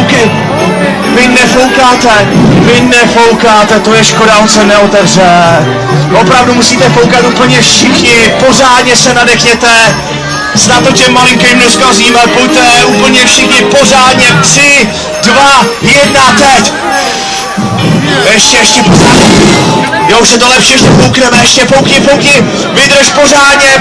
fouky. Vy nefoukáte, to je škoda, on se neotevře. Opravdu musíte foukat úplně všichni, pořádně se nadechněte. Snad to těm malinkým neskazíme, pojďte úplně všichni pořádně, 3, 2, 1, teď. Ještě pořádně. Jo, už je to lepší, ještě foukneme, ještě foukni, vydrž pořádně.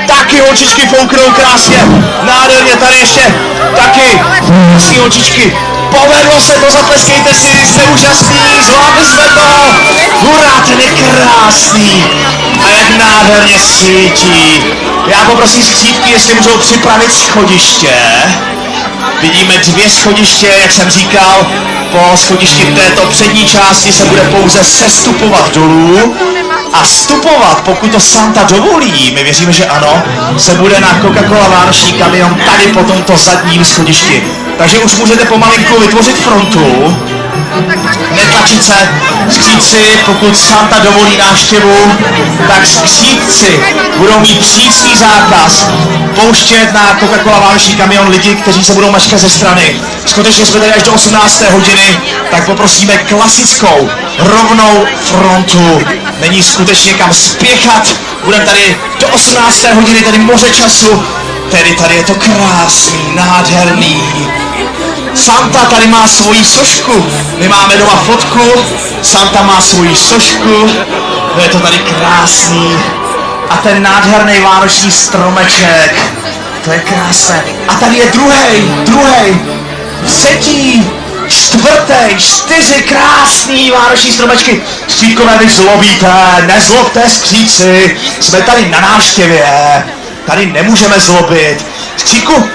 Taky holčičky fouknou krásně, nádherně, tady ještě, taky, krásný holčičky. Povedlo se to, zatleskejte si, jste úžasný, zvládli jsme to. Hurá, ten je krásný. A jak nádherně svítí. Já poprosím skřítky, jestli můžou připravit schodiště. Vidíme 2 schodiště, jak jsem říkal. Po schodišti této přední části se bude pouze sestupovat dolů. A vstupovat, pokud to Santa dovolí, my věříme, že ano, se bude na Coca-Cola vánoční kamion tady po tomto zadním schodišti. Takže už můžete pomalinku vytvořit frontu, netlačit se, skřídci, pokud Santa dovolí návštěvu, tak skřídci budou mít přísný zákaz pouštět na Coca-Cola vánoční kamion lidi, kteří se budou mačkat ze strany. Skutečně jsme tady až do 18. hodiny, tak poprosíme klasickou, rovnou frontu. Není skutečně kam spěchat, budeme tady do 18. hodiny, tady moře času, tedy tady je to krásný, nádherný. Santa tady má svoji sošku, my máme doma fotku, Santa má svoji sošku, je to tady krásný. A ten nádherný vánoční stromeček, to je krásné. A tady je druhý, třetí, čtvrtý, 4 krásný vánoční stromečky. Skřítkové, vy zlobíte, nezlobte skříci, jsme tady na návštěvě, tady nemůžeme zlobit. Skřítku,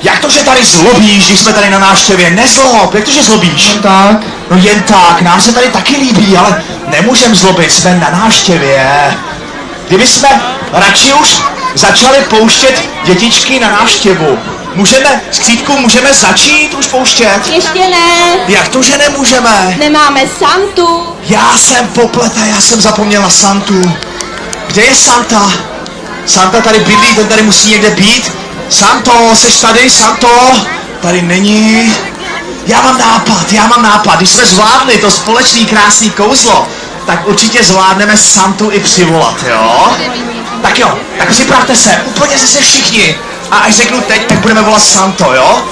jak to, že tady zlobíš, když jsme tady na návštěvě? Nezlob, jak to, že zlobíš? Jen tak. No jen tak, nám se tady taky líbí, ale nemůžeme zlobit, jsme na návštěvě. Kdyby jsme radši už začali pouštět dětičky na návštěvu. Skřítku, můžeme začít už pouštět? Ještě ne. Jak to, že nemůžeme? Nemáme Santu. Já jsem popletá, já jsem zapomněl na Santu. Kde je Santa? Santa tady bydlí, ten tady musí někde být. Santo, seš tady, Santo? Tady není. Já mám nápad, když jsme zvládli to společný krásný kouzlo, tak určitě zvládneme Santu i přivolat, jo? Tak jo, tak připravte se, úplně se všichni. A až řeknu teď, tak budeme volat Santo, jo?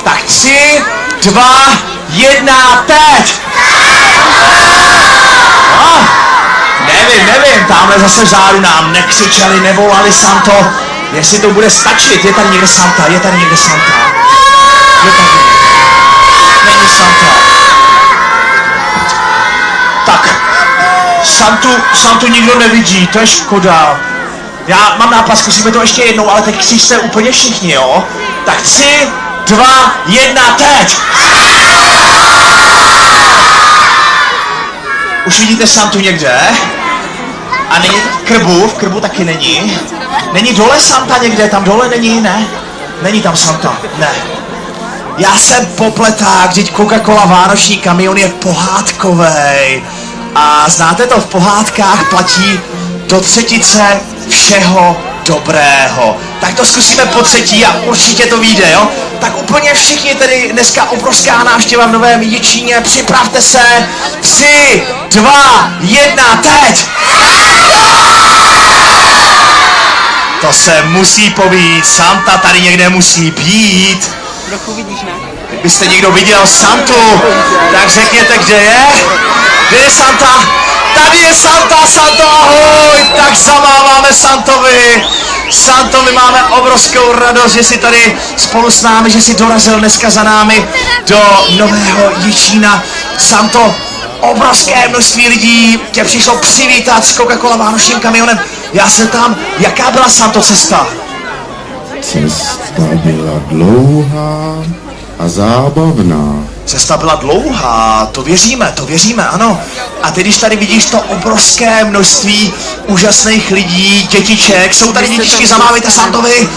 Tak 3, 2, 1, teď! No, nevím, tamhle zase vzadu nám nekřičeli, nevolali Santo. Jestli to bude stačit, je tady někde Santa. Je tady. Není Santa. Tak, Santu nikdo nevidí, to je škoda. Já mám nápad, zkusíme to ještě jednou, ale teď křičte úplně všichni, jo? Tak 3, 2, 1, teď! Už vidíte Santu někde? A není v krbu taky není. Není dole Santa někde, tam dole není, ne? Není tam Santa, ne. Já jsem popleták, vždyť Coca-Cola vánoční kamion je pohádkovej. A znáte to, v pohádkách platí do třetice všeho dobrého. Tak to zkusíme po třetí a určitě to vyjde, jo? Tak úplně všichni tedy dneska obrovská návštěva v Novém Jičíně, připravte se. 3, 2, 1, teď! To se musí povít, Santa tady někde musí být. Trochu vidíš, ne? Kdybyste někdo viděl Santu, tak řekněte, kde je? Kde je Santa? Tady je Santa, ahoj! Tak zamáváme Santovi. Santo, my máme obrovskou radost, že jsi tady spolu s námi, že jsi dorazil dneska za námi do Nového Jičína. Santo, obrovské množství lidí tě přišlo přivítat s Coca-Cola vánočním kamionem. Já se tam, jaká byla, Santo, cesta? Cesta byla dlouhá a zábavná. Cesta byla dlouhá, to věříme, ano. A ty, když tady vidíš to obrovské množství úžasných lidí, dětiček, jsou tady dětičky, zamávejte Santovi.